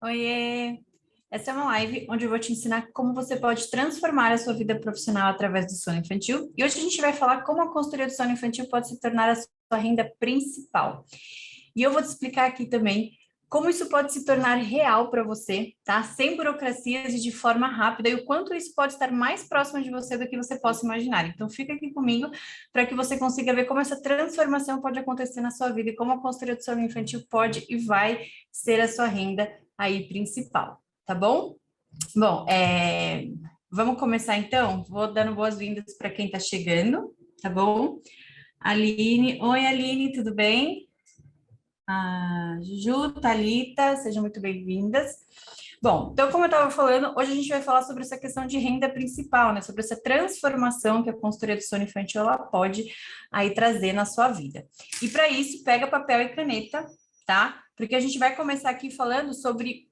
Oiê! Essa é uma live onde eu vou te ensinar como você pode transformar a sua vida profissional através do sono infantil. E hoje a gente vai falar como a consultoria do sono infantil pode se tornar a sua renda principal. E eu vou te explicar aqui também como isso pode se tornar real para você, tá? Sem burocracias e de forma rápida, e o quanto isso pode estar mais próximo de você do que você possa imaginar. Então, fica aqui comigo para que você consiga ver como essa transformação pode acontecer na sua vida e como a consultoria do sono infantil pode e vai ser a sua renda aí principal, tá bom? Bom, vamos começar então? Vou dando boas-vindas para quem está chegando, tá bom? Aline, oi Aline, tudo bem? Juju, Thalita, sejam muito bem-vindas. Bom, então, como eu estava falando, hoje a gente vai falar sobre essa questão de renda principal, né? Sobre essa transformação que a consultoria do sono infantil ela pode aí trazer na sua vida. E para isso, pega papel e caneta, tá? Porque a gente vai começar aqui falando sobre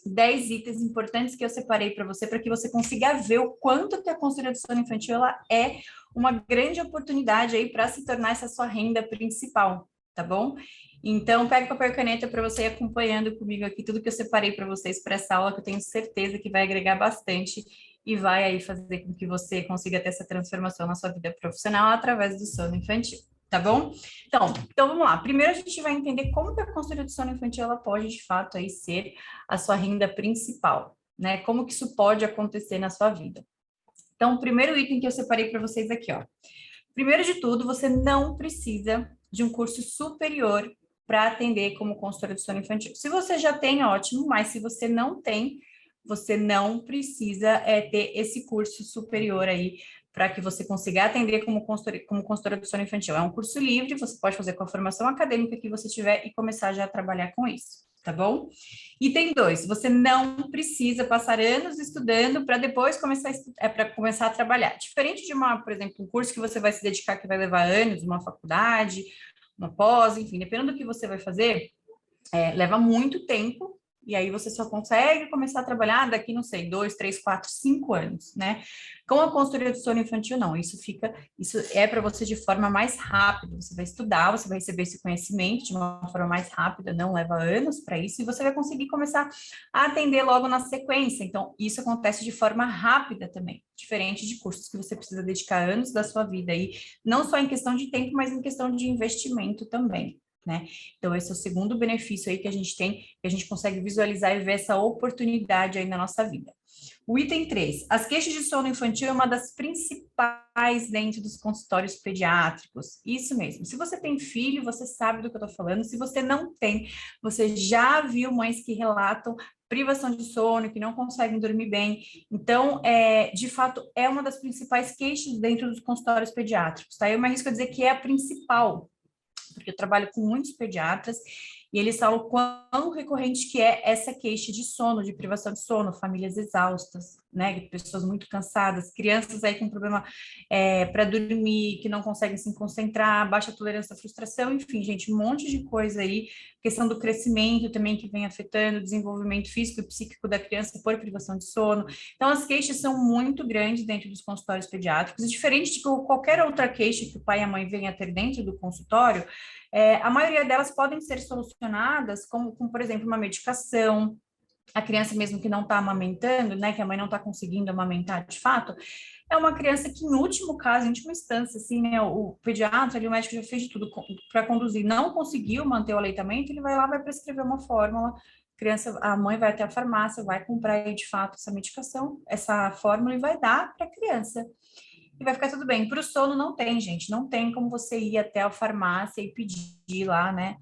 10 itens importantes que eu separei para que você consiga ver o quanto que a consultoria do sono infantil ela é uma grande oportunidade aí para se tornar essa sua renda principal, tá bom? Então, pega papel e caneta para você ir acompanhando comigo aqui tudo que eu separei para vocês para essa aula, que eu tenho certeza que vai agregar bastante e vai aí fazer com que você consiga ter essa transformação na sua vida profissional através do sono infantil, tá bom? Então vamos lá. Primeiro a gente vai entender como que a consultoria do sono infantil ela pode de fato aí ser a sua renda principal, né? Como que isso pode acontecer na sua vida. Então, o primeiro item que eu separei para vocês aqui, ó. Primeiro de tudo, você não precisa de um curso superior para atender como consultora de sono infantil. Se você já tem, ótimo, mas se você não tem, você não precisa ter esse curso superior aí para que você consiga atender como consultora de sono infantil. É um curso livre, você pode fazer com a formação acadêmica que você tiver e começar já a trabalhar com isso, tá bom? Item 2, você não precisa passar anos estudando para depois começar a trabalhar. Diferente de por exemplo, um curso que você vai se dedicar que vai levar anos, uma faculdade, uma pós, enfim, dependendo do que você vai fazer, leva muito tempo, e aí você só consegue começar a trabalhar daqui, não sei, 2, 3, 4, 5 anos, né? Com a consultoria do sono infantil, não. Isso é para você de forma mais rápida. Você vai estudar, você vai receber esse conhecimento de uma forma mais rápida, não leva anos para isso, e você vai conseguir começar a atender logo na sequência. Então, isso acontece de forma rápida também, diferente de cursos que você precisa dedicar anos da sua vida aí, não só em questão de tempo, mas em questão de investimento também, né? Então, esse é o segundo benefício aí que a gente tem, que a gente consegue visualizar e ver essa oportunidade aí na nossa vida. O item 3, as queixas de sono infantil é uma das principais dentro dos consultórios pediátricos. Isso mesmo. Se você tem filho, você sabe do que eu estou falando. Se você não tem, você já viu mães que relatam privação de sono, que não conseguem dormir bem. Então, de fato, é uma das principais queixas dentro dos consultórios pediátricos, tá? Eu me arrisco a dizer que é a principal, porque eu trabalho com muitos pediatras e eles falam quão recorrente que é essa queixa de sono, de privação de sono, famílias exaustas, né, pessoas muito cansadas, crianças aí com problema para dormir, que não conseguem se concentrar, baixa tolerância à frustração, enfim, gente, um monte de coisa aí, questão do crescimento também que vem afetando o desenvolvimento físico e psíquico da criança por privação de sono. Então, as queixas são muito grandes dentro dos consultórios pediátricos, e diferente de qualquer outra queixa que o pai e a mãe venham a ter dentro do consultório, a maioria delas podem ser solucionadas com, por exemplo, uma medicação, a criança mesmo que não está amamentando, né, que a mãe não está conseguindo amamentar de fato, é uma criança que, em último caso, em última instância, assim, né, o pediatra, ali, o médico já fez de tudo para conduzir, não conseguiu manter o aleitamento, ele vai lá, vai prescrever uma fórmula, a mãe vai até a farmácia, vai comprar de fato essa medicação, essa fórmula e vai dar para a criança e vai ficar tudo bem. Para o sono não tem, gente, não tem como você ir até a farmácia e pedir lá, né,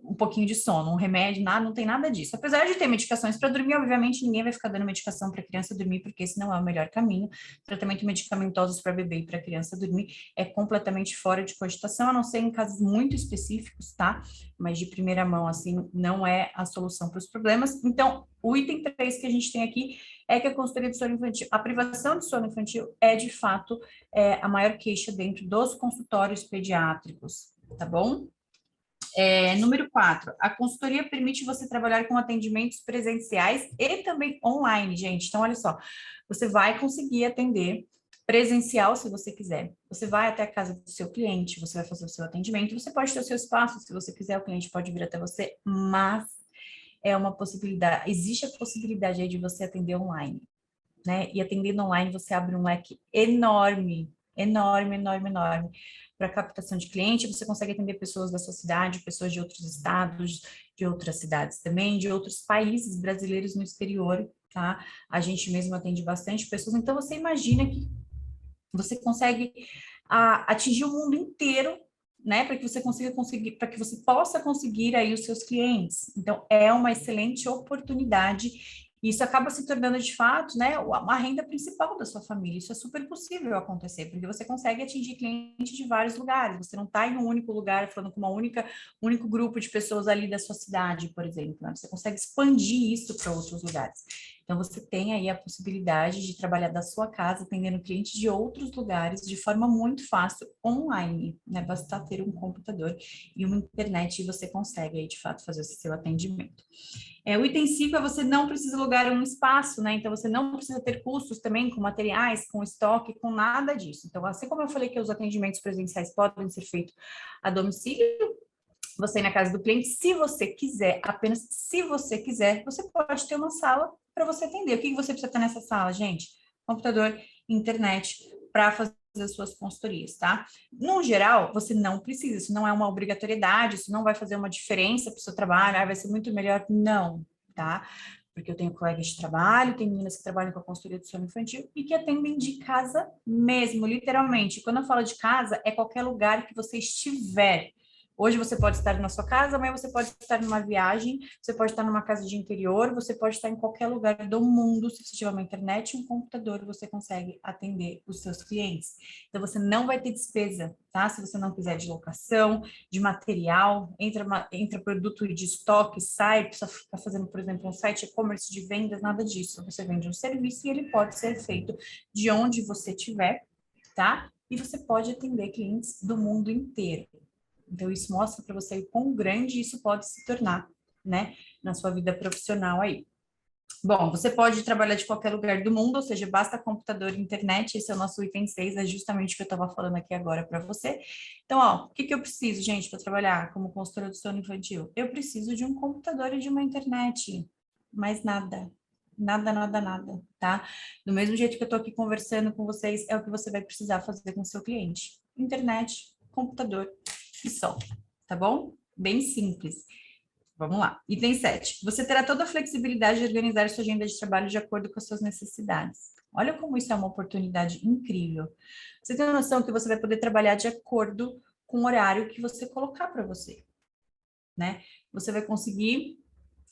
um pouquinho de sono, um remédio, nada, não tem nada disso. Apesar de ter medicações para dormir, obviamente ninguém vai ficar dando medicação para criança dormir, porque esse não é o melhor caminho. Tratamento medicamentosos para bebê e para criança dormir é completamente fora de cogitação, a não ser em casos muito específicos, tá? Mas de primeira mão, assim, não é a solução para os problemas. Então, o item 3 que a gente tem aqui é que a consultoria de sono infantil, a privação de sono infantil é, de fato, a maior queixa dentro dos consultórios pediátricos, tá bom? Número 4, a consultoria permite você trabalhar com atendimentos presenciais e também online, gente. Então, olha só, você vai conseguir atender presencial se você quiser. Você vai até a casa do seu cliente, você vai fazer o seu atendimento, você pode ter o seu espaço, se você quiser, o cliente pode vir até você, mas é uma possibilidade, existe a possibilidade aí de você atender online, né? E atendendo online, você abre um leque enorme, enorme, enorme, enorme para captação de cliente. Você consegue atender pessoas da sua cidade, pessoas de outros estados, de outras cidades também, de outros países brasileiros no exterior, tá? A gente mesmo atende bastante pessoas. Então, você imagina que você consegue atingir o mundo inteiro, né, para que você consiga conseguir, para que você possa conseguir aí os seus clientes. Então, é uma excelente oportunidade. E isso acaba se tornando, de fato, né, uma renda principal da sua família. Isso é super possível acontecer, porque você consegue atingir clientes de vários lugares. Você não está em um único lugar, falando com único grupo de pessoas ali da sua cidade, por exemplo, né? Você consegue expandir isso para outros lugares. Então, você tem aí a possibilidade de trabalhar da sua casa, atendendo clientes de outros lugares de forma muito fácil, online, né? Basta ter um computador e uma internet e você consegue aí, de fato, fazer o seu atendimento. O item 5 é você não precisa alugar um espaço, né? Então, você não precisa ter custos também com materiais, com estoque, com nada disso. Então, assim como eu falei que os atendimentos presenciais podem ser feitos a domicílio, você ir na casa do cliente, se você quiser, apenas se você quiser, você pode ter uma sala para você atender. O que você precisa ter nessa sala, gente? Computador, internet, para fazer as suas consultorias, tá? No geral, você não precisa, isso não é uma obrigatoriedade, isso não vai fazer uma diferença para o seu trabalho, vai ser muito melhor, não, tá? Porque eu tenho colegas de trabalho, tem meninas que trabalham com a consultoria do sono infantil e que atendem de casa mesmo, literalmente. Quando eu falo de casa, é qualquer lugar que você estiver. Hoje você pode estar na sua casa, amanhã você pode estar numa viagem, você pode estar numa casa de interior, você pode estar em qualquer lugar do mundo. Se você tiver uma internet e um computador, você consegue atender os seus clientes. Então, você não vai ter despesa, tá? Se você não quiser de locação, de material, entra produto de estoque, sai, precisa ficar fazendo, por exemplo, um site e-commerce de vendas, nada disso. Você vende um serviço e ele pode ser feito de onde você estiver, tá? E você pode atender clientes do mundo inteiro. Então, isso mostra para você o quão grande isso pode se tornar, né, na sua vida profissional aí. Bom, você pode trabalhar de qualquer lugar do mundo, ou seja, basta computador e internet, esse é o nosso item 6, é justamente o que eu estava falando aqui agora para você. Então, ó, o que que eu preciso, gente, para trabalhar como consultora do sono infantil? Eu preciso de um computador e de uma internet, mais nada. Nada, nada, nada, tá? Do mesmo jeito que eu estou aqui conversando com vocês, é o que você vai precisar fazer com o seu cliente. Internet, computador e só, tá bom? Bem simples. Vamos lá. Item 7. Você terá toda a flexibilidade de organizar sua agenda de trabalho de acordo com as suas necessidades. Olha como isso é uma oportunidade incrível. Você tem noção que você vai poder trabalhar de acordo com o horário que você colocar para você, né? Você vai conseguir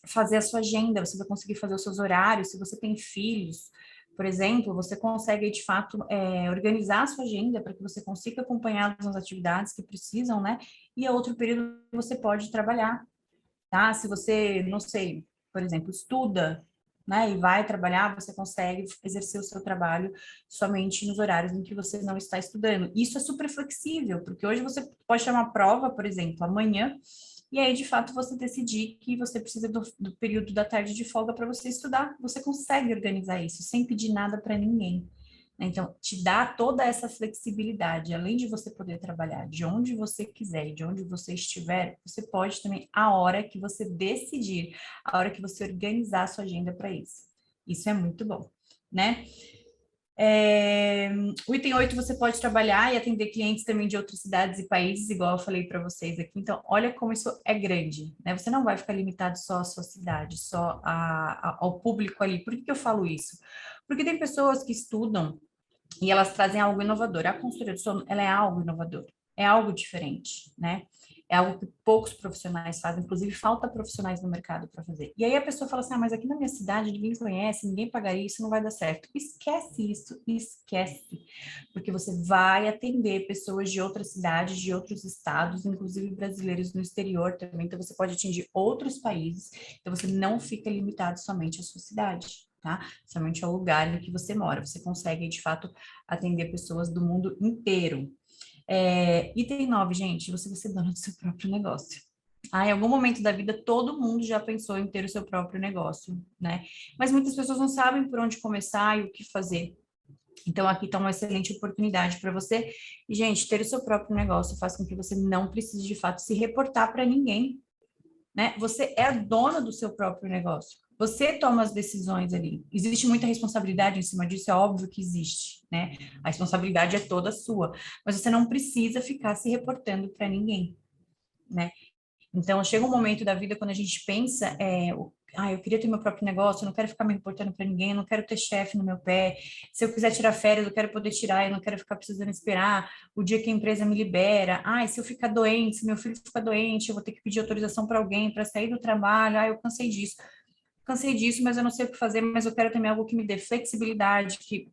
fazer a sua agenda, você vai conseguir fazer os seus horários. Se você tem filhos, por exemplo, você consegue, de fato, organizar a sua agenda para que você consiga acompanhar as atividades que precisam, né? E a outro período você pode trabalhar, tá? Se você, não sei, por exemplo, estuda, né, e vai trabalhar, você consegue exercer o seu trabalho somente nos horários em que você não está estudando. Isso é super flexível, porque hoje você pode ter uma prova, por exemplo, amanhã, e aí, de fato, você decidir que você precisa do período da tarde de folga para você estudar. Você consegue organizar isso sem pedir nada para ninguém. Então, te dá toda essa flexibilidade, além de você poder trabalhar de onde você quiser e de onde você estiver, você pode também, a hora que você decidir, a hora que você organizar a sua agenda para isso. Isso é muito bom, né? O item 8, você pode trabalhar e atender clientes também de outras cidades e países, igual eu falei para vocês aqui. Então, olha como isso é grande, né? Você não vai ficar limitado só à sua cidade, só ao público ali. Por que que eu falo isso? Porque tem pessoas que estudam e elas trazem algo inovador. A consultoria do sono, ela é algo inovador, é algo diferente, né? É algo que poucos profissionais fazem, inclusive falta profissionais no mercado para fazer. E aí a pessoa fala assim, mas aqui na minha cidade ninguém conhece, ninguém pagaria, isso não vai dar certo. Esquece isso, esquece. Porque você vai atender pessoas de outras cidades, de outros estados, inclusive brasileiros no exterior também, então você pode atingir outros países, então você não fica limitado somente à sua cidade, tá? Somente ao lugar em que você mora. Você consegue, de fato, atender pessoas do mundo inteiro. Item 9, gente, você vai ser dona do seu próprio negócio. Em algum momento da vida, todo mundo já pensou em ter o seu próprio negócio, né? Mas muitas pessoas não sabem por onde começar e o que fazer. Então, aqui está uma excelente oportunidade para você. E, gente, ter o seu próprio negócio faz com que você não precise, de fato, se reportar para ninguém, né? Você é a dona do seu próprio negócio. Você toma as decisões ali. Existe muita responsabilidade em cima disso, é óbvio que existe, né? A responsabilidade é toda sua, mas você não precisa ficar se reportando para ninguém, né? Então, chega um momento da vida quando a gente pensa, eu queria ter meu próprio negócio, eu não quero ficar me reportando para ninguém, eu não quero ter chefe no meu pé. Se eu quiser tirar férias, eu quero poder tirar, eu não quero ficar precisando esperar o dia que a empresa me libera. Se eu ficar doente, se meu filho ficar doente, eu vou ter que pedir autorização para alguém para sair do trabalho. Eu cansei disso. Cansei disso, mas eu não sei o que fazer, mas eu quero também algo que me dê flexibilidade, que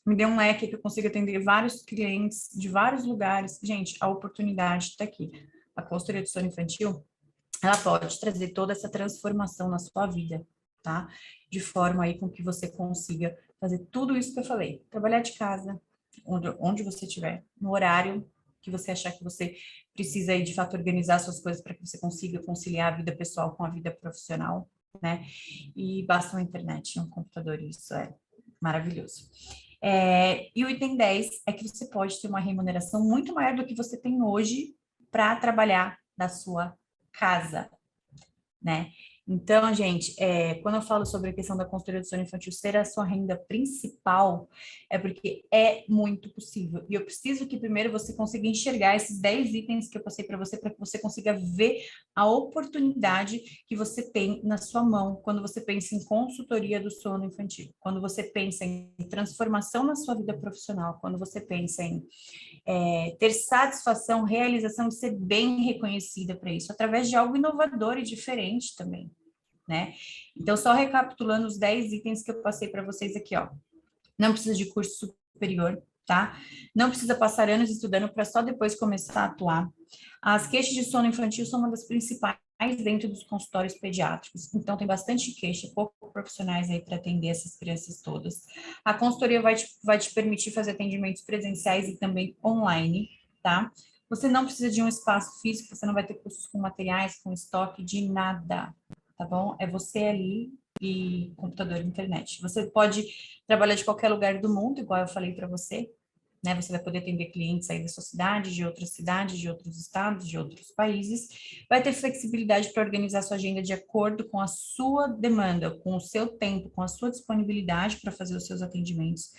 me dê um leque que eu consiga atender vários clientes de vários lugares. Gente, a oportunidade está aqui. A consultoria de sono infantil, ela pode trazer toda essa transformação na sua vida, tá? De forma aí com que você consiga fazer tudo isso que eu falei. Trabalhar de casa, onde você estiver, no horário que você achar que você precisa aí, de fato, organizar suas coisas para que você consiga conciliar a vida pessoal com a vida profissional, né? E basta uma internet e um computador, isso é maravilhoso. E o item 10 é que você pode ter uma remuneração muito maior do que você tem hoje para trabalhar da sua casa, né? Então, gente, quando eu falo sobre a questão da consultoria do sono infantil ser a sua renda principal, é porque é muito possível. E eu preciso que primeiro você consiga enxergar esses 10 itens que eu passei para que você consiga ver a oportunidade que você tem na sua mão quando você pensa em consultoria do sono infantil, quando você pensa em transformação na sua vida profissional, quando você pensa em ter satisfação, realização de ser bem reconhecida para isso, através de algo inovador e diferente também, né? Então, só recapitulando os 10 itens que eu passei para vocês aqui, ó. Não precisa de curso superior, tá? Não precisa passar anos estudando para só depois começar a atuar. As queixas de sono infantil são uma das principais dentro dos consultórios pediátricos, então tem bastante queixa, poucos profissionais aí para atender essas crianças todas. A consultoria vai te permitir fazer atendimentos presenciais e também online, tá? Você não precisa de um espaço físico, você não vai ter custos com materiais, com estoque, de nada, tá bom? É você ali e computador e internet. Você pode trabalhar de qualquer lugar do mundo, igual eu falei para você, né? Você vai poder atender clientes aí da sua cidade, de outras cidades, de outros estados, de outros países. Vai ter flexibilidade para organizar sua agenda de acordo com a sua demanda, com o seu tempo, com a sua disponibilidade para fazer os seus atendimentos.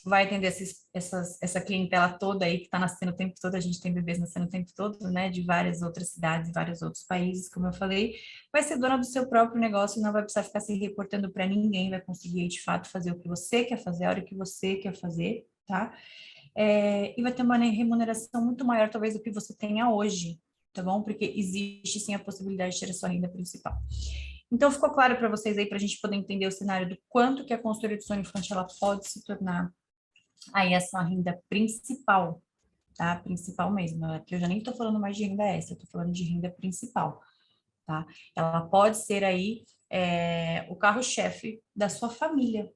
Vai atender essa clientela toda aí que está nascendo o tempo todo, a gente tem bebês nascendo o tempo todo, né, de várias outras cidades e vários outros países, como eu falei, vai ser dona do seu próprio negócio, não vai precisar ficar se reportando para ninguém, vai conseguir, de fato, fazer o que você quer fazer, a hora que você quer fazer, tá? E vai ter uma remuneração muito maior, talvez, do que você tenha hoje, tá bom? Porque existe, sim, a possibilidade de ter a sua renda principal. Então, ficou claro para vocês aí, para a gente poder entender o cenário do quanto que a consultoria de sono infantil ela pode se tornar aí a sua renda principal, tá? Principal mesmo, aqui eu já nem estou falando mais de renda extra, eu estou falando de renda principal, tá? Ela pode ser aí o carro-chefe da sua família,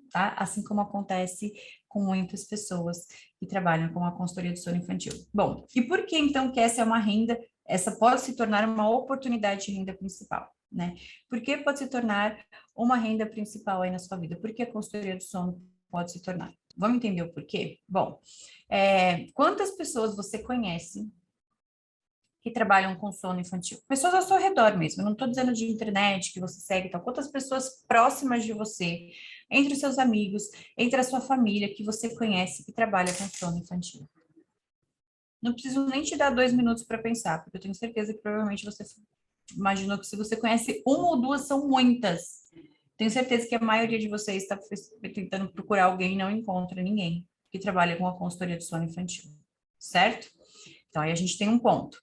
tá? Assim como acontece com muitas pessoas que trabalham com a consultoria de sono infantil. Bom, e por que então que essa é uma renda, essa pode se tornar uma oportunidade de renda principal, né? Por que pode se tornar uma renda principal aí na sua vida? Por que a consultoria de sono pode se tornar? Vamos entender o porquê? Bom, quantas pessoas você conhece que trabalham com sono infantil? Pessoas ao seu redor mesmo, eu não estou dizendo de internet que você segue e tal. Quantas pessoas próximas de você, entre os seus amigos, entre a sua família, que você conhece que trabalha com sono infantil? Não preciso nem te dar 2 minutos para pensar, porque eu tenho certeza que provavelmente você imaginou que se você conhece uma ou duas, são muitas. Tenho certeza que a maioria de vocês está tentando procurar alguém e não encontra ninguém que trabalha com a consultoria de sono infantil, certo? Então, aí a gente tem um ponto.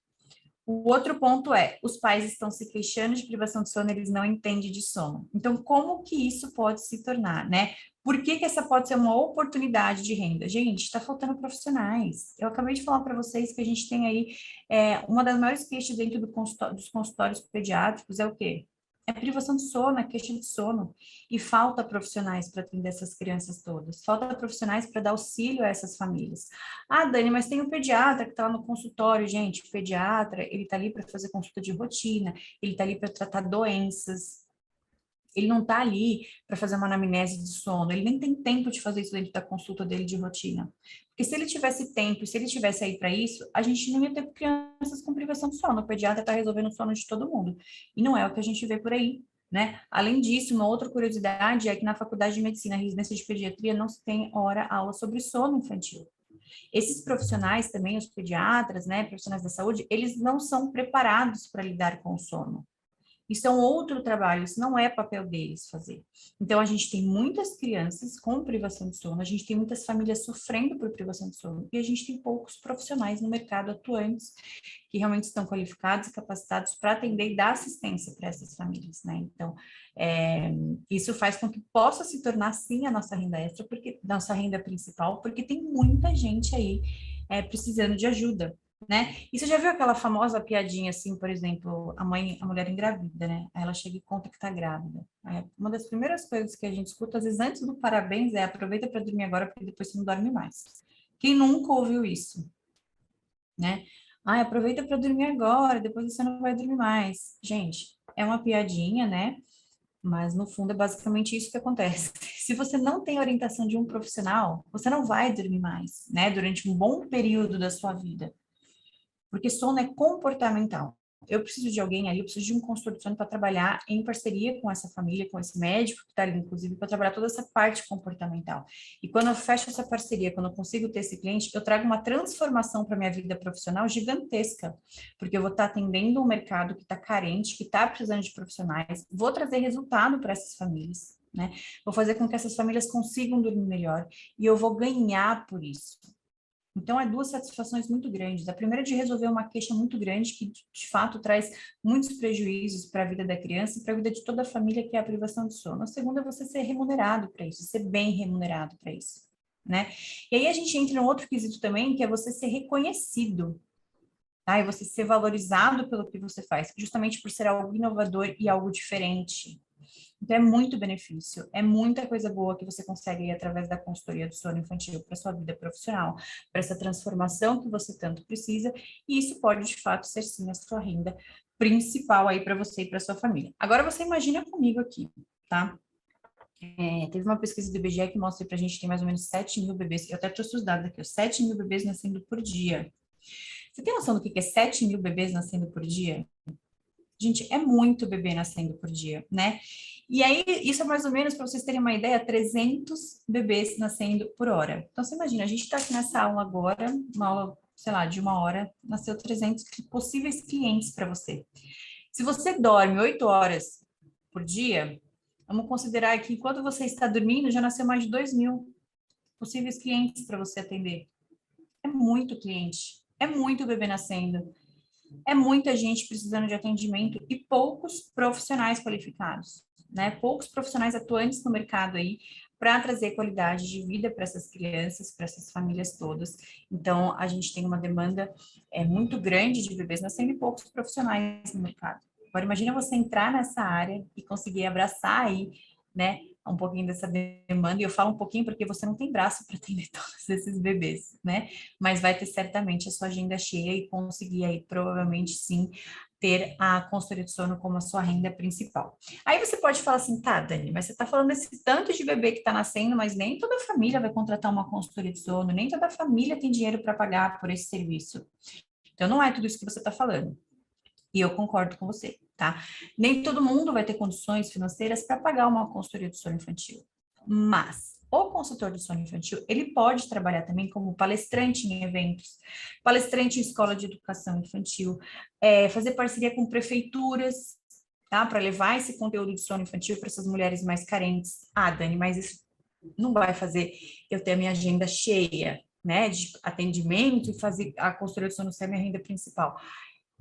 O outro ponto é, os pais estão se queixando de privação de sono, eles não entendem de sono. Então, como que isso pode se tornar, né? Por que que essa pode ser uma oportunidade de renda? Gente, está faltando profissionais. Eu acabei de falar para vocês que a gente tem aí, uma das maiores queixas dentro dos consultórios pediátricos é o quê? É privação de sono, é queixa de sono. E falta profissionais para atender essas crianças todas. Falta profissionais para dar auxílio a essas famílias. Ah, Dani, mas tem o pediatra que está lá no consultório, gente. O pediatra, ele está ali para fazer consulta de rotina, ele está ali para tratar doenças. Ele não está ali para fazer uma anamnese de sono, ele nem tem tempo de fazer isso dentro da consulta dele de rotina. Porque se ele tivesse tempo, se ele tivesse aí para isso, a gente não ia ter crianças com privação de sono. O pediatra está resolvendo o sono de todo mundo. E não é o que a gente vê por aí, né? Além disso, uma outra curiosidade é que na faculdade de medicina, residência de pediatria, não se tem aula sobre sono infantil. Esses profissionais também, os pediatras, né, profissionais da saúde, eles não são preparados para lidar com o sono. Isso é um outro trabalho, isso não é papel deles fazer. Então, a gente tem muitas crianças com privação de sono, a gente tem muitas famílias sofrendo por privação de sono, e a gente tem poucos profissionais no mercado atuantes que realmente estão qualificados e capacitados para atender e dar assistência para essas famílias, né? Então, isso faz com que possa se tornar, sim, a nossa renda extra, porque nossa renda principal, porque tem muita gente aí precisando de ajuda, né? E você já viu aquela famosa piadinha assim, por exemplo, a mulher engravida, né? Aí ela chega e conta que tá grávida. Aí uma das primeiras coisas que a gente escuta, às vezes antes do parabéns, é aproveita para dormir agora, porque depois você não dorme mais. Quem nunca ouviu isso, né? Ah, aproveita para dormir agora, depois você não vai dormir mais. Gente, é uma piadinha, né? Mas no fundo é basicamente isso que acontece. Se você não tem orientação de um profissional, você não vai dormir mais, né? Durante um bom período da sua vida. Porque sono é comportamental. Eu preciso de alguém ali, eu preciso de um consultor de sono para trabalhar em parceria com essa família, com esse médico que está ali, inclusive, para trabalhar toda essa parte comportamental. E quando eu fecho essa parceria, quando eu consigo ter esse cliente, eu trago uma transformação para minha vida profissional gigantesca, porque eu vou estar atendendo um mercado que está carente, que está precisando de profissionais, vou trazer resultado para essas famílias, né? Vou fazer com que essas famílias consigam dormir melhor e eu vou ganhar por isso. Então, é duas satisfações muito grandes. A primeira é de resolver uma queixa muito grande que, de fato, traz muitos prejuízos para a vida da criança e para a vida de toda a família, que é a privação de sono. A segunda é você ser remunerado para isso, ser bem remunerado para isso, né? E aí a gente entra em um outro quesito também, que é você ser reconhecido, tá? E você ser valorizado pelo que você faz, justamente por ser algo inovador e algo diferente. Então, é muito benefício, é muita coisa boa que você consegue ir através da consultoria do sono infantil para sua vida profissional, para essa transformação que você tanto precisa, e isso pode, de fato, ser sim a sua renda principal aí para você e para sua família. Agora, você imagina comigo aqui, tá? Teve uma pesquisa do IBGE que mostra para a gente que tem mais ou menos 7 mil bebês, eu até trouxe os dados aqui, 7 mil bebês nascendo por dia. Você tem noção do que é 7 mil bebês nascendo por dia? Gente, é muito bebê nascendo por dia, né? E aí, isso é mais ou menos, para vocês terem uma ideia, 300 bebês nascendo por hora. Então, você imagina, a gente está aqui nessa aula agora, uma aula, sei lá, de 1 hora, nasceu 300 possíveis clientes para você. Se você dorme 8 horas por dia, vamos considerar que enquanto você está dormindo, já nasceu mais de 2 mil possíveis clientes para você atender. É muito cliente, é muito bebê nascendo. É muita gente precisando de atendimento e poucos profissionais qualificados, né? Poucos profissionais atuantes no mercado aí para trazer qualidade de vida para essas crianças, para essas famílias todas. Então, a gente tem uma demanda muito grande de bebês nascendo e poucos profissionais no mercado. Agora, imagina você entrar nessa área e conseguir abraçar aí, né, um pouquinho dessa demanda, e eu falo um pouquinho porque você não tem braço para atender todos esses bebês, né? Mas vai ter certamente a sua agenda cheia e conseguir aí, provavelmente sim, ter a consultoria de sono como a sua renda principal. Aí você pode falar assim, tá, Dani, mas você está falando desse tanto de bebê que está nascendo, mas nem toda família vai contratar uma consultoria de sono, nem toda família tem dinheiro para pagar por esse serviço. Então, não é tudo isso que você está falando. E eu concordo com você, tá? Nem todo mundo vai ter condições financeiras para pagar uma consultoria de sono infantil. Mas o consultor de sono infantil, ele pode trabalhar também como palestrante em eventos, palestrante em escola de educação infantil, fazer parceria com prefeituras, tá? Para levar esse conteúdo de sono infantil para essas mulheres mais carentes. Ah, Dani, mas isso não vai fazer eu ter a minha agenda cheia, né? De atendimento e fazer a consultoria de sono ser a minha renda principal.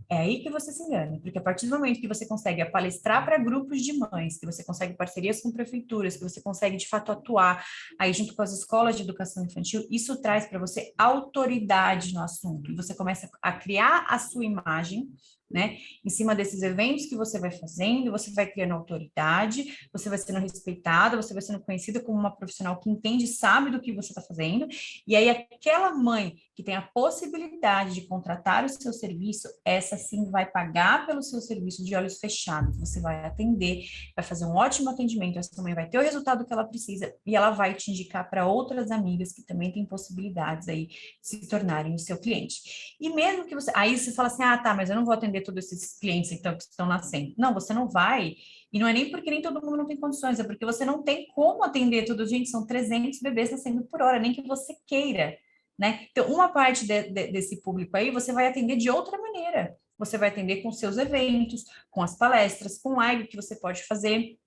É aí que você se engana, porque a partir do momento que você consegue palestrar para grupos de mães, que você consegue parcerias com prefeituras, que você consegue de fato atuar aí junto com as escolas de educação infantil, isso traz para você autoridade no assunto. E você começa a criar a sua imagem, né? Em cima desses eventos que você vai fazendo, você vai criando autoridade, você vai sendo respeitada, você vai sendo conhecida como uma profissional que entende, sabe do que você está fazendo, e aí aquela mãe que tem a possibilidade de contratar o seu serviço, essa sim vai pagar pelo seu serviço de olhos fechados, você vai atender, vai fazer um ótimo atendimento, essa mãe vai ter o resultado que ela precisa e ela vai te indicar para outras amigas que também têm possibilidades aí de se tornarem o seu cliente. E mesmo que você, aí você fala assim, ah, tá, mas eu não vou atender todos esses clientes então que estão nascendo. Não, você não vai, e não é nem porque nem todo mundo não tem condições, é porque você não tem como atender tudo. Gente, são 300 bebês nascendo por hora, nem que você queira, né? Então, uma parte desse público aí, você vai atender de outra maneira. Você vai atender com seus eventos, com as palestras, com live que você pode fazer,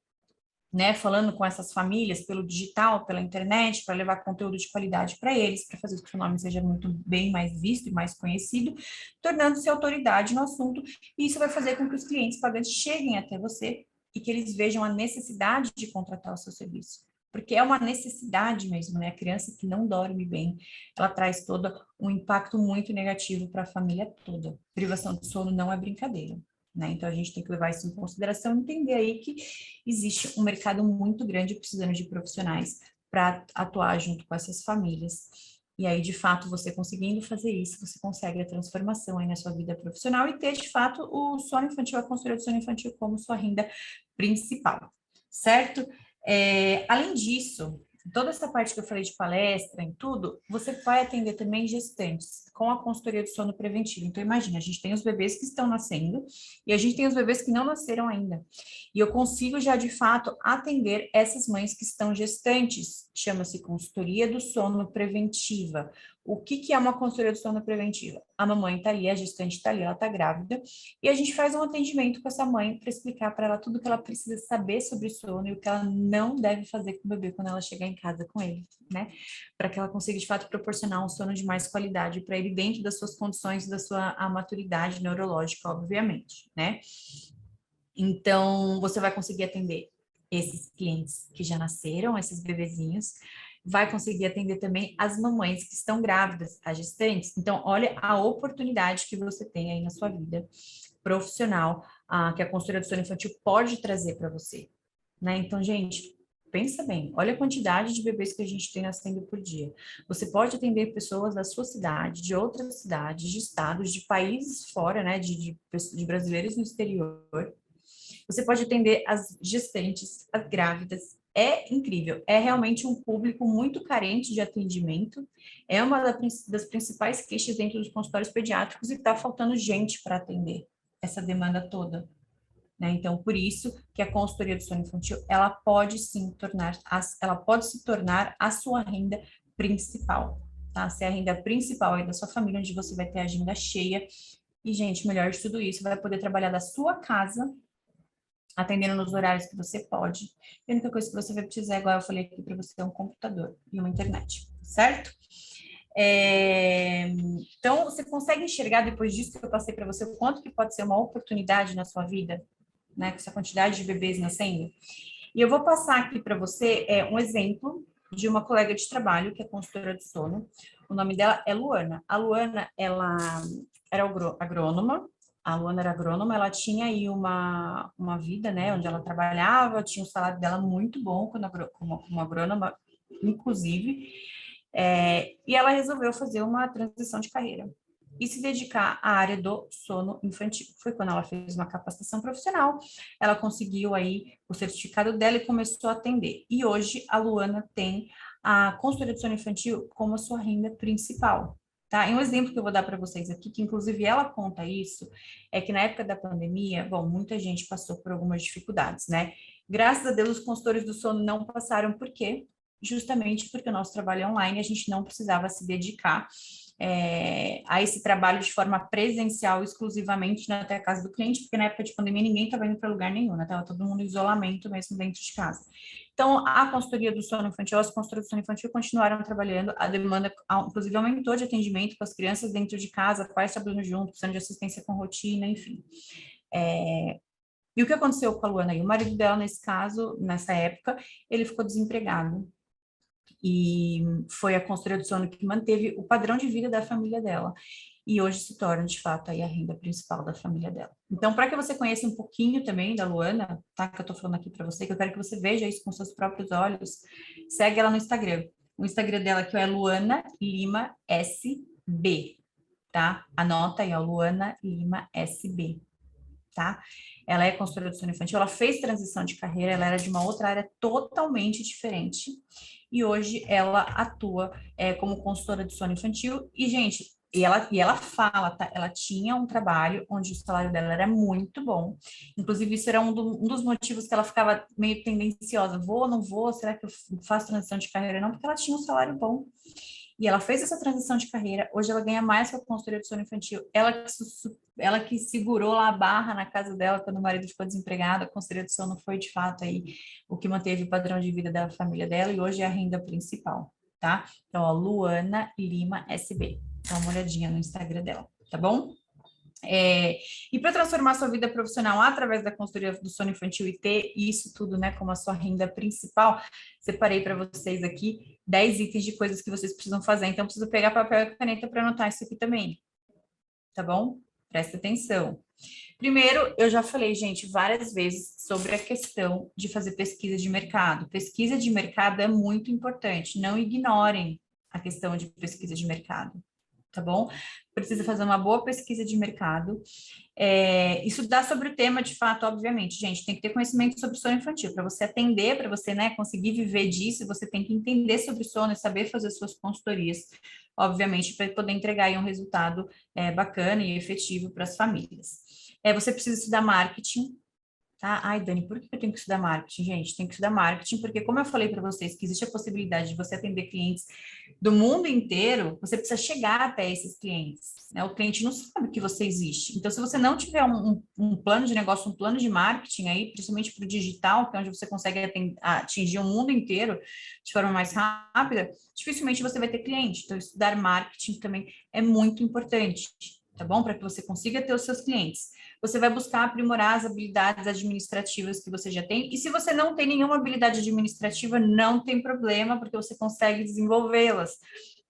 né, falando com essas famílias pelo digital, pela internet, para levar conteúdo de qualidade para eles, para fazer com que o nome seja muito bem mais visto e mais conhecido, tornando-se autoridade no assunto, e isso vai fazer com que os clientes pagantes cheguem até você e que eles vejam a necessidade de contratar o seu serviço. Porque é uma necessidade mesmo, né? A criança que não dorme bem, ela traz todo um impacto muito negativo para a família toda. Privação de sono não é brincadeira. Né? Então, a gente tem que levar isso em consideração e entender aí que existe um mercado muito grande precisando de profissionais para atuar junto com essas famílias. E aí, de fato, você conseguindo fazer isso, você consegue a transformação aí na sua vida profissional e ter, de fato, o sono infantil, a consultoria do sono infantil como sua renda principal, certo? Além disso, toda essa parte que eu falei de palestra e tudo, você vai atender também gestantes com a consultoria do sono preventivo. Então, imagina, a gente tem os bebês que estão nascendo e a gente tem os bebês que não nasceram ainda. E eu consigo já, de fato, atender essas mães que estão gestantes. Chama-se consultoria do sono preventiva. O que é uma consultoria do sono preventiva? A mamãe está ali, a gestante está ali, ela está grávida, e a gente faz um atendimento com essa mãe para explicar para ela tudo que ela precisa saber sobre sono e o que ela não deve fazer com o bebê quando ela chegar em casa com ele, né? Para que ela consiga, de fato, proporcionar um sono de mais qualidade para ele dentro das suas condições, da sua maturidade neurológica, obviamente, né? Então, você vai conseguir atender esses clientes que já nasceram, esses bebezinhos, vai conseguir atender também as mamães que estão grávidas, as gestantes. Então, olha a oportunidade que você tem aí na sua vida profissional, que a consultoria do sono infantil pode trazer para você, né? Então, gente, pensa bem, olha a quantidade de bebês que a gente tem nascendo por dia. Você pode atender pessoas da sua cidade, de outras cidades, de estados, de países fora, né? De brasileiros no exterior. Você pode atender as gestantes, as grávidas. É incrível, é realmente um público muito carente de atendimento, é uma das principais queixas dentro dos consultórios pediátricos e está faltando gente para atender essa demanda toda, né? Então, por isso que a consultoria do sono infantil, ela pode sim ela pode se tornar a sua renda principal, tá? Ser a renda principal aí da sua família, onde você vai ter a agenda cheia e, gente, melhor de tudo isso, vai poder trabalhar da sua casa atendendo nos horários que você pode. E a única coisa que você vai precisar, igual eu falei aqui para você, é um computador e uma internet, certo? Então, você consegue enxergar depois disso que eu passei para você o quanto que pode ser uma oportunidade na sua vida, né? Com essa quantidade de bebês nascendo. E eu vou passar aqui para você um exemplo de uma colega de trabalho que é consultora de sono. O nome dela é Luana. A Luana, ela era agrônoma. A Luana era agrônoma, ela tinha aí uma vida, né, onde ela trabalhava, tinha o salário dela muito bom como agrônoma, inclusive, e ela resolveu fazer uma transição de carreira e se dedicar à área do sono infantil. Foi quando ela fez uma capacitação profissional, ela conseguiu aí o certificado dela e começou a atender. E hoje a Luana tem a consultoria de sono infantil como a sua renda principal. Tá? E um exemplo que eu vou dar para vocês aqui, que inclusive ela conta isso, é que na época da pandemia, bom, muita gente passou por algumas dificuldades, né? Graças a Deus, os consultores do sono não passaram, por quê? Justamente porque o nosso trabalho é online, a gente não precisava se dedicar a esse trabalho de forma presencial exclusivamente até a casa do cliente, porque na época de pandemia ninguém estava indo para lugar nenhum, né? Estava todo mundo em isolamento mesmo dentro de casa. Então, a consultoria do sono infantil, as consultorias do sono infantil continuaram trabalhando, a demanda, inclusive, aumentou de atendimento com as crianças dentro de casa, pais trabalhando junto, precisando de assistência com rotina, enfim. E o que aconteceu com a Luana aí? O marido dela, nesse caso, nessa época, ele ficou desempregado. E foi a consultoria do sono que manteve o padrão de vida da família dela. e hoje se torna, de fato, aí a renda principal da família dela. Então, para que você conheça um pouquinho também da Luana, tá? Que eu tô falando aqui para você, que eu quero que você veja isso com seus próprios olhos, segue ela no Instagram. O Instagram dela aqui é Luana Lima SB, tá? Anota aí, ó, Luana Lima SB, tá? Ela é consultora do sono infantil, ela fez transição de carreira, ela era de uma outra área totalmente diferente, e hoje ela atua como consultora de sono infantil, e, gente, e ela fala, tá? Ela tinha um trabalho onde o salário dela era muito bom, inclusive isso era um dos motivos que ela ficava meio tendenciosa, vou ou não vou, será que eu faço transição de carreira? Não, porque ela tinha um salário bom, e ela fez essa transição de carreira. Hoje ela ganha mais com a consultoria de sono infantil. Ela que segurou lá a barra na casa dela quando o marido ficou desempregado. A consultoria de sono foi, de fato, aí o que manteve o padrão de vida da família dela e hoje é a renda principal, tá? Então, ó, Luana Lima SB. Dá uma olhadinha no Instagram dela, tá bom? E para transformar sua vida profissional através da consultoria do sono infantil e ter isso tudo, né, como a sua renda principal, separei para vocês aqui 10 itens de coisas que vocês precisam fazer. Então, precisa pegar papel e caneta para anotar isso aqui também, tá bom? Presta atenção. Primeiro, eu já falei, gente, várias vezes sobre a questão de fazer pesquisa de mercado. Pesquisa de mercado é muito importante, não ignorem a questão de pesquisa de mercado, tá bom? Precisa fazer uma boa pesquisa de mercado. Estudar sobre o tema, de fato, obviamente, gente, tem que ter conhecimento sobre sono infantil. Para você atender, para você, né, conseguir viver disso, você tem que entender sobre sono e saber fazer suas consultorias, obviamente, para poder entregar aí um resultado bacana e efetivo para as famílias. Você precisa estudar marketing, tá? Ai, Dani, por que eu tenho que estudar marketing, gente? Tem que estudar marketing, porque como eu falei para vocês que existe a possibilidade de você atender clientes do mundo inteiro, você precisa chegar até esses clientes, né? O cliente não sabe que você existe. Então, se você não tiver um plano de negócio, um plano de marketing aí, principalmente para o digital, que é onde você consegue atingir o mundo inteiro de forma mais rápida, dificilmente você vai ter cliente. Então, estudar marketing também é muito importante, tá bom? Para que você consiga ter os seus clientes. Você vai buscar aprimorar as habilidades administrativas que você já tem. E se você não tem nenhuma habilidade administrativa, não tem problema, porque você consegue desenvolvê-las.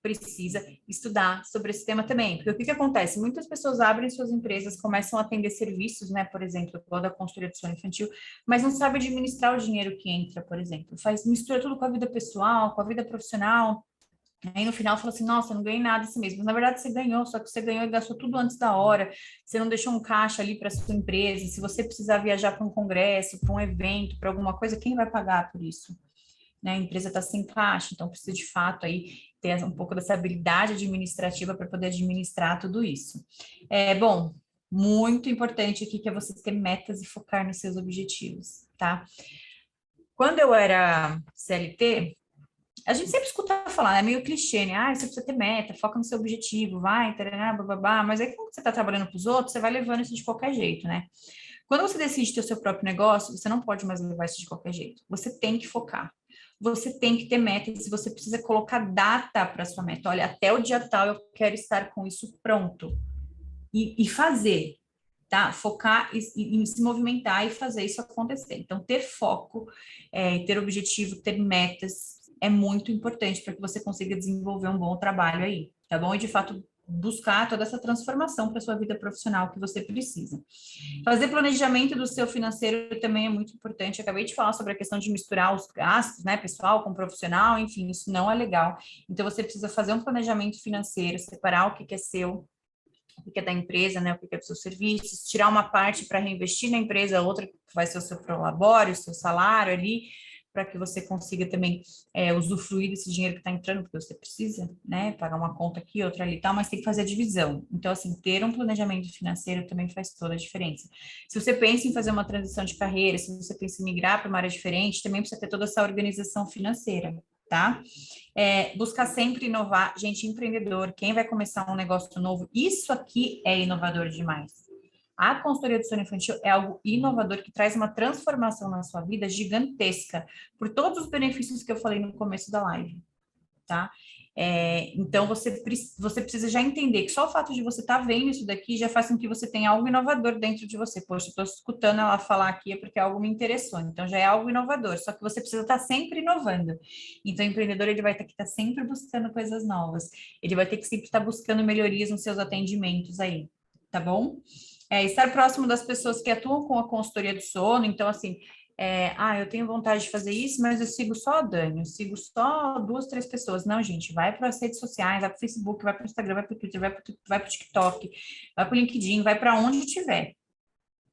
Precisa estudar sobre esse tema também. Porque o que acontece? Muitas pessoas abrem suas empresas, começam a atender serviços, né? Por exemplo, igual da consultoria de sono infantil, mas não sabe administrar o dinheiro que entra, por exemplo. Mistura tudo com a vida pessoal, com a vida profissional. Aí no final fala assim, nossa, eu não ganhei nada esse mês. Mas na verdade você ganhou, só que você ganhou e gastou tudo antes da hora. Você não deixou um caixa ali para sua empresa. Se você precisar viajar para um congresso, para um evento, para alguma coisa, quem vai pagar por isso? Né? A empresa está sem caixa, então precisa de fato aí ter um pouco dessa habilidade administrativa para poder administrar tudo isso. Bom, muito importante aqui que é você ter metas e focar nos seus objetivos, tá? Quando eu era CLT, a gente sempre escuta falar, é meio clichê, né? Ah, você precisa ter meta, foca no seu objetivo, vai, tarará, bababá. Mas aí, quando você está trabalhando para os outros, você vai levando isso de qualquer jeito, né? Quando você decide ter o seu próprio negócio, você não pode mais levar isso de qualquer jeito. Você tem que focar. Você tem que ter metas, você precisa colocar data para sua meta. Olha, até o dia tal eu quero estar com isso pronto. E fazer, tá? Focar e se movimentar e fazer isso acontecer. Então, ter foco, ter objetivo, ter metas é muito importante para que você consiga desenvolver um bom trabalho aí, tá bom? E, de fato, buscar toda essa transformação para sua vida profissional que você precisa. Fazer planejamento do seu financeiro também é muito importante. Eu acabei de falar sobre a questão de misturar os gastos, né, pessoal com profissional, enfim, isso não é legal. Então, você precisa fazer um planejamento financeiro, separar o que é seu, o que é da empresa, né, o que é dos seus serviços, tirar uma parte para reinvestir na empresa, outra que vai ser o seu prolabore, o seu salário ali, para que você consiga também usufruir desse dinheiro que está entrando, porque você precisa, né, pagar uma conta aqui, outra ali e tal, mas tem que fazer a divisão. Então, assim, ter um planejamento financeiro também faz toda a diferença. Se você pensa em fazer uma transição de carreira, se você pensa em migrar para uma área diferente, também precisa ter toda essa organização financeira, tá? Buscar sempre inovar. Gente, empreendedor, quem vai começar um negócio novo, isso aqui é inovador demais. A consultoria do sono infantil é algo inovador que traz uma transformação na sua vida gigantesca, por todos os benefícios que eu falei no começo da live. tá? Então, você precisa já entender que só o fato de você estar vendo isso daqui já faz com que você tenha algo inovador dentro de você. Poxa, eu estou escutando ela falar aqui é porque algo me interessou. Então, já é algo inovador. Só que você precisa estar sempre inovando. Então, o empreendedor, ele vai ter que estar sempre buscando coisas novas. Ele vai ter que sempre estar buscando melhorias nos seus atendimentos aí, tá bom? Estar próximo das pessoas que atuam com a consultoria do sono. Então, assim, eu tenho vontade de fazer isso, mas eu sigo só a Dani, eu sigo só 2, 3 pessoas. Não, gente, vai para as redes sociais, vai para o Facebook, vai para o Instagram, vai para o Twitter, vai para o TikTok, vai para o LinkedIn, vai para onde tiver,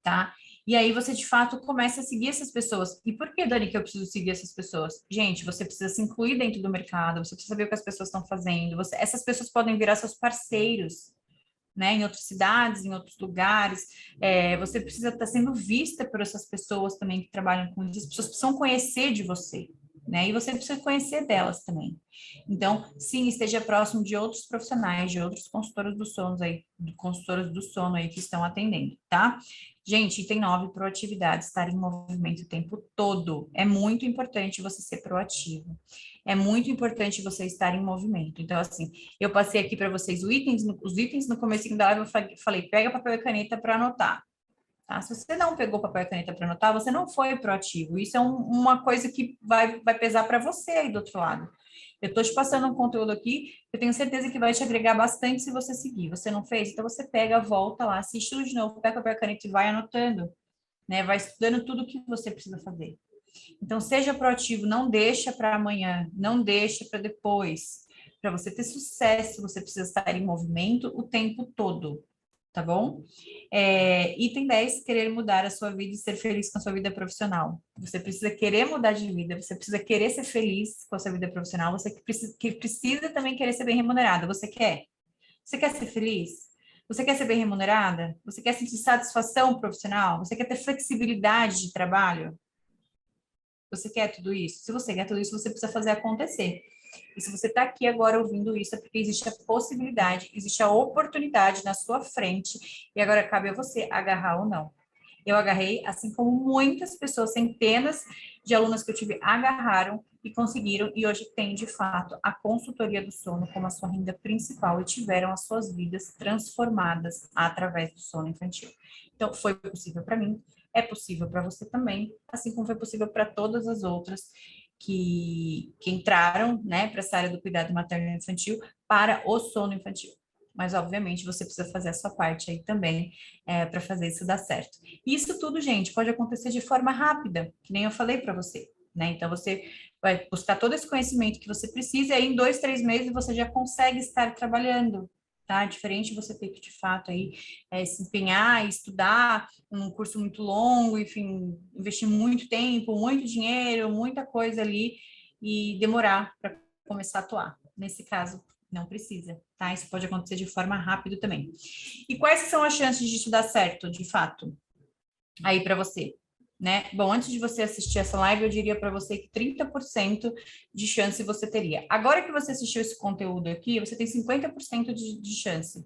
tá? E aí você, de fato, começa a seguir essas pessoas. E por que, Dani, que eu preciso seguir essas pessoas? Gente, você precisa se incluir dentro do mercado, você precisa saber o que as pessoas estão fazendo, essas pessoas podem virar seus parceiros, né, em outras cidades, em outros lugares, você precisa estar sendo vista por essas pessoas também que trabalham com isso, as pessoas precisam conhecer de você, né, e você precisa conhecer delas também. Então, sim, esteja próximo de outros profissionais, de outros consultores do sono aí que estão atendendo, tá? Gente, item 9, proatividade, estar em movimento o tempo todo. É muito importante você ser proativo. É muito importante você estar em movimento. Então, assim, eu passei aqui para vocês os itens no comecinho da live, eu falei, pega papel e caneta para anotar. Tá? Se você não pegou papel e caneta para anotar, você não foi proativo. Isso é uma coisa que vai pesar para você aí do outro lado. Eu estou te passando um conteúdo aqui, eu tenho certeza que vai te agregar bastante se você seguir. Você não fez? Então você pega, volta lá, assiste tudo de novo, pega papel e caneta e vai anotando, né? Vai estudando tudo o que você precisa fazer. Então, seja proativo, não deixa para amanhã, não deixa para depois. Para você ter sucesso, você precisa estar em movimento o tempo todo, tá bom? Item 10, querer mudar a sua vida e ser feliz com a sua vida profissional. Você precisa querer mudar de vida, você precisa querer ser feliz com a sua vida profissional, você precisa também querer ser bem remunerada. Você quer? Você quer ser feliz? Você quer ser bem remunerada? Você quer sentir satisfação profissional? Você quer ter flexibilidade de trabalho? Você quer tudo isso? Se você quer tudo isso, você precisa fazer acontecer. E se você está aqui agora ouvindo isso, é porque existe a possibilidade, existe a oportunidade na sua frente, e agora cabe a você agarrar ou não. Eu agarrei, assim como muitas pessoas, centenas de alunas que eu tive, agarraram e conseguiram, e hoje têm, de fato, a consultoria do sono como a sua renda principal e tiveram as suas vidas transformadas através do sono infantil. Então, foi possível para mim, é possível para você também, assim como foi possível para todas as outras que entraram, né, para essa área do cuidado materno e infantil para o sono infantil. Mas, obviamente, você precisa fazer a sua parte aí também para fazer isso dar certo. E isso tudo, gente, pode acontecer de forma rápida, que nem eu falei para você, né? Então, você vai buscar todo esse conhecimento que você precisa e aí em 2, 3 meses você já consegue estar trabalhando, tá? Diferente você ter que, de fato, aí se empenhar, estudar um curso muito longo, enfim, investir muito tempo, muito dinheiro, muita coisa ali e demorar para começar a atuar. Nesse caso, não precisa, tá? Isso pode acontecer de forma rápida também. E quais são as chances disso dar certo, de fato, aí para você? Né? Bom, antes de você assistir essa live, eu diria para você que 30% de chance você teria. Agora que você assistiu esse conteúdo aqui, você tem 50% de chance,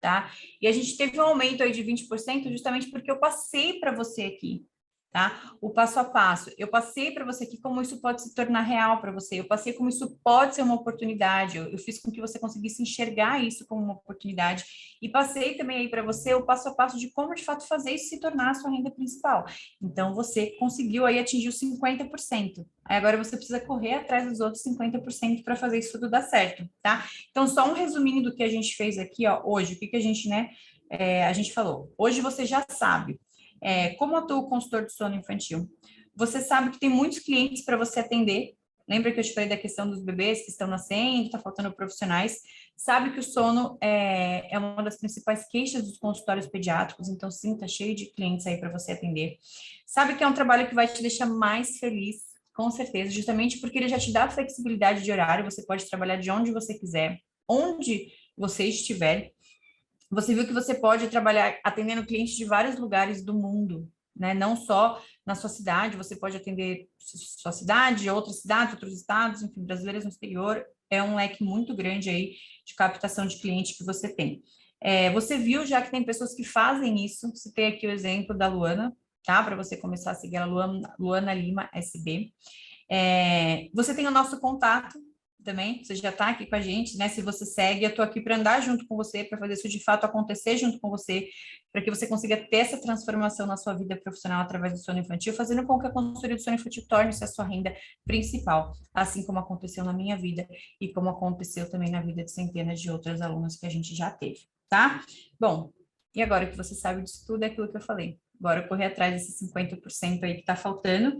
tá? E a gente teve um aumento aí de 20% justamente porque eu passei para você aqui, tá? O passo a passo. Eu passei para você aqui como isso pode se tornar real para você. Eu passei como isso pode ser uma oportunidade. Eu fiz com que você conseguisse enxergar isso como uma oportunidade. E passei também aí para você o passo a passo de como de fato fazer isso se tornar a sua renda principal. Então, você conseguiu aí atingir os 50%. Aí agora você precisa correr atrás dos outros 50% para fazer isso tudo dar certo, tá? Então, só um resuminho do que a gente fez aqui, ó, hoje. O que a gente, né, a gente falou. Hoje você já sabe como atua o consultor de sono infantil. Você sabe que tem muitos clientes para você atender. Lembra que eu te falei da questão dos bebês que estão nascendo, está faltando profissionais. Sabe que o sono é uma das principais queixas dos consultórios pediátricos, então sim, está cheio de clientes aí para você atender. Sabe que é um trabalho que vai te deixar mais feliz, com certeza, justamente porque ele já te dá flexibilidade de horário, você pode trabalhar de onde você quiser, onde você estiver. Você viu que você pode trabalhar atendendo clientes de vários lugares do mundo, né? Não só na sua cidade, você pode atender sua cidade, outras cidades, outros estados, enfim, brasileiros no exterior. É um leque muito grande aí de captação de cliente que você tem. Você viu já que tem pessoas que fazem isso. Citei aqui o exemplo da Luana, tá? Para você começar a seguir a Luana Lima SB. Você tem o nosso contato, também, você já está aqui com a gente, né? Se você segue, eu estou aqui para andar junto com você, para fazer isso de fato acontecer junto com você, para que você consiga ter essa transformação na sua vida profissional através do sono infantil, fazendo com que a consultoria do sono infantil torne-se a sua renda principal, assim como aconteceu na minha vida e como aconteceu também na vida de centenas de outras alunas que a gente já teve, tá? Bom, e agora que você sabe disso tudo, é aquilo que eu falei. Bora correr atrás desses 50% aí que está faltando.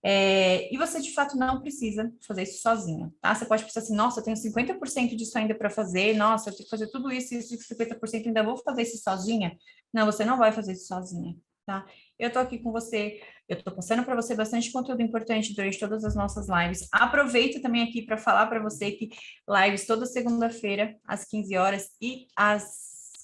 E você, de fato, não precisa fazer isso sozinha, tá? Você pode pensar assim, nossa, eu tenho 50% disso ainda para fazer, nossa, eu tenho que fazer tudo isso, e 50% ainda vou fazer isso sozinha? Não, você não vai fazer isso sozinha, tá? Eu tô aqui com você, eu tô passando para você bastante conteúdo importante durante todas as nossas lives. Aproveito também aqui para falar para você que lives toda segunda-feira, às 15 horas, e a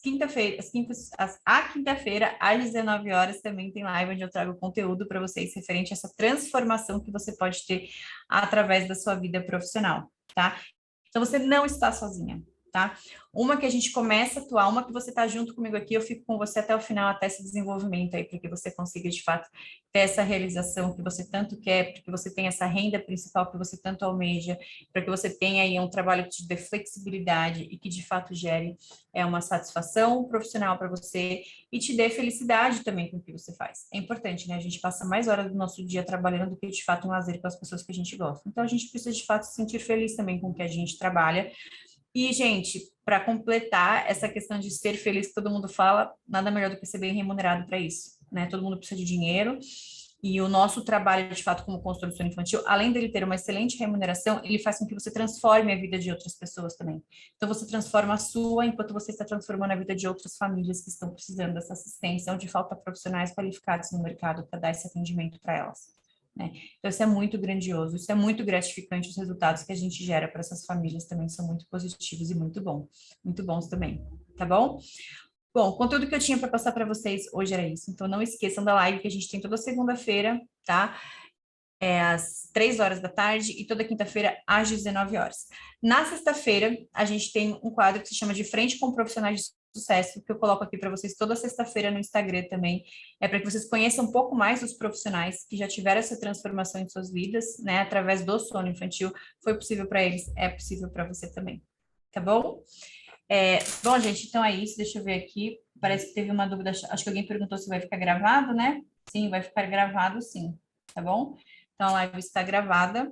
quinta-feira, às 19 horas, também tem live onde eu trago conteúdo para vocês referente a essa transformação que você pode ter através da sua vida profissional, tá? Então, você não está sozinha, tá? Uma que a gente começa a atuar, uma que você está junto comigo aqui, eu fico com você até o final, até esse desenvolvimento aí, para que você consiga, de fato, ter essa realização que você tanto quer, para que você tenha essa renda principal que você tanto almeja, para que você tenha aí um trabalho que te dê flexibilidade e que, de fato, gere uma satisfação profissional para você e te dê felicidade também com o que você faz. É importante, né? A gente passa mais horas do nosso dia trabalhando do que, de fato, um lazer com as pessoas que a gente gosta. Então, a gente precisa, de fato, se sentir feliz também com o que a gente trabalha. E, gente, para completar essa questão de ser feliz que todo mundo fala, nada melhor do que ser bem remunerado para isso, né? Todo mundo precisa de dinheiro e o nosso trabalho, de fato, como consultor de sono infantil, além dele ter uma excelente remuneração, ele faz com que você transforme a vida de outras pessoas também. Então, você transforma a sua enquanto você está transformando a vida de outras famílias que estão precisando dessa assistência, onde falta profissionais qualificados no mercado para dar esse atendimento para elas. Né? Então, isso é muito grandioso, isso é muito gratificante, os resultados que a gente gera para essas famílias também são muito positivos e muito bons também, tá bom? Bom, o conteúdo que eu tinha para passar para vocês hoje era isso, então não esqueçam da live que a gente tem toda segunda-feira, tá? Às 3 horas da tarde e toda quinta-feira às 19 horas. Na sexta-feira, a gente tem um quadro que se chama De Frente com Profissionais de Sucesso, que eu coloco aqui para vocês toda sexta-feira no Instagram também. É para que vocês conheçam um pouco mais dos profissionais que já tiveram essa transformação em suas vidas, né? Através do sono infantil. Foi possível para eles, é possível para você também. Tá bom? Bom, gente, então é isso. Deixa eu ver aqui. Parece que teve uma dúvida. Acho que alguém perguntou se vai ficar gravado, né? Sim, vai ficar gravado, sim. Tá bom? Então, a live está gravada.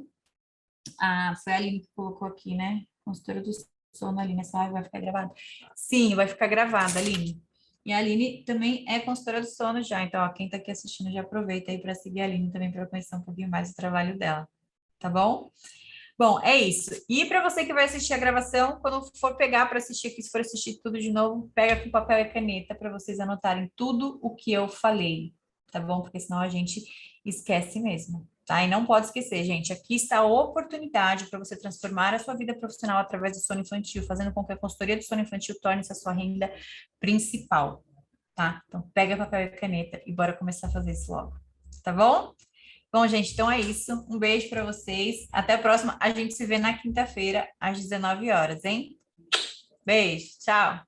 Foi a Aline que colocou aqui, né? Consultora do sono, Aline, essa live vai ficar gravada? Sim, vai ficar gravada, Aline. E a Aline também é consultora do sono já. Então, ó, quem está aqui assistindo já aproveita aí para seguir a Aline também para conhecer um pouquinho mais do trabalho dela. Tá bom? Bom, é isso. E para você que vai assistir a gravação, quando for pegar para assistir aqui, se for assistir tudo de novo, pega com papel e caneta para vocês anotarem tudo o que eu falei, tá bom? Porque senão a gente esquece mesmo, tá? E não pode esquecer, gente, aqui está a oportunidade para você transformar a sua vida profissional através do sono infantil, fazendo com que a consultoria do sono infantil torne-se a sua renda principal, tá? Então, pega papel e caneta e bora começar a fazer isso logo, tá bom? Bom, gente, então é isso. Um beijo para vocês. Até a próxima. A gente se vê na quinta-feira, às 19 horas, hein? Beijo, tchau.